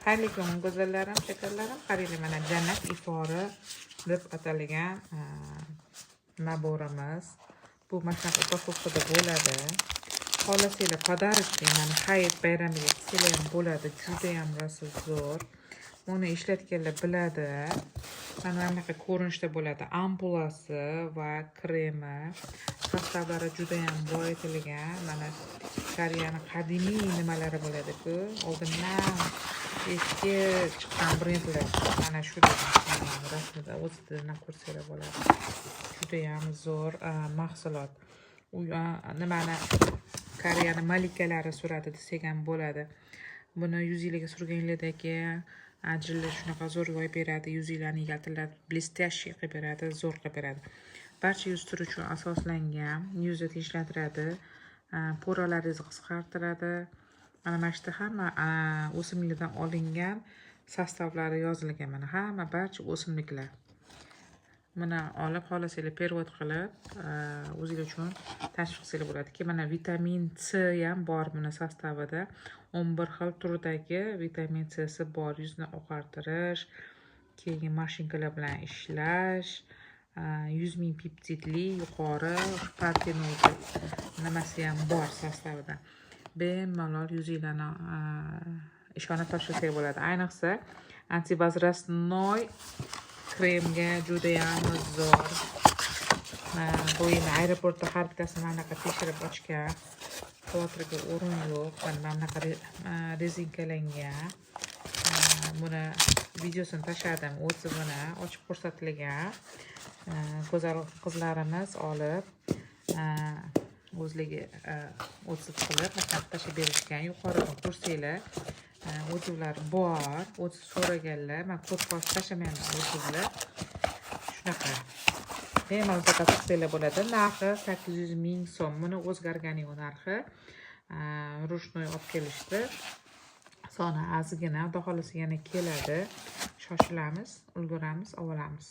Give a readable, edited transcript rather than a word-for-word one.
Xayrli kun go'zallarim, shakarlarim. Qaranglar, mana jannat ifori deb atalgan naborimiz. Bu mana shunaqa upakovkada bo'ladi. Xohlasanglar podarочный, mana hayit bayramiga qilsanglar ham bo'ladi. Juda ham rosa zo'r. Buni ishlatganlar biladi. Mana bunaqa ko'rinishda bo'ladi. Ampulasi va kremi. Sostavlari juda ham boyitilgan. Mana Koreyaning qadimiy nimalari bo'ladi-ku. Oldindan eski chiqqan brendlar. Mana shu rasmida o'zidan ko'rsanglar bo'ladi. Juda ham zo'r mahsulot. U nimani Koreyaning malikalari surati desak ham bo'ladi. Buni yuzingizga surganinglardagi ajinlar shunaqa zo'r yoyib beradi, yuzinglarni yaltillab blестящий qilib beradi, zo'r qilib beradi. Barcha yuz turi uchun asoslangan, yuzni tinchlantiradi, poralaringizni qisqartiradi. Mana bu yerda hamma o'simlikdan olingan sostavlari yozilgan, mana hamma barcha o'simliklar. Buni olib xohlasanglar perevod qilib o'zingiz uchun tashxis qilsanglar bo'ladi. Keyin mana vitamin C ham bor buni sostavida. 11 xil turdagi vitamin C si bor. Yuzni oqartirish, keyin mashinkalar bilan ishlash, 100 ming peptidli yuqori protein nimasi ham bor sostavida. Bemalol yuzinglarni ishonib topshirsak bo'ladi. Ayniqsa antivozrastnoy kremga juda ham zo'r. Bu endi aeroportda har bittasini mana bunaqa tekshirib ochgan. Xavotirga o'rin yo'q. Mana bunaqa rezinkalangan. Buni videosini tashladim, o'tsig'ini ochib ko'rsatilgan. Go'zal qizlarimiz olib o'zligi o'tsiq qilib tashlab berishgan. Yuqoridan ko'rsanglar o'tuvlar bor, o'tsiq so'raganlar. Men ko'p qo'shib tashlamayman o'tuvlar. Shunaqa. Bemalol sotib qilsanglar bo'ladi. Narxi 800 ming so'm. Buni o'zgargani yo'q narxi. Rushnoy olib kelishdi. Soni ozgina, xudo xolasa yana keladi. Shoshilamiz, ulguramiz, olamiz.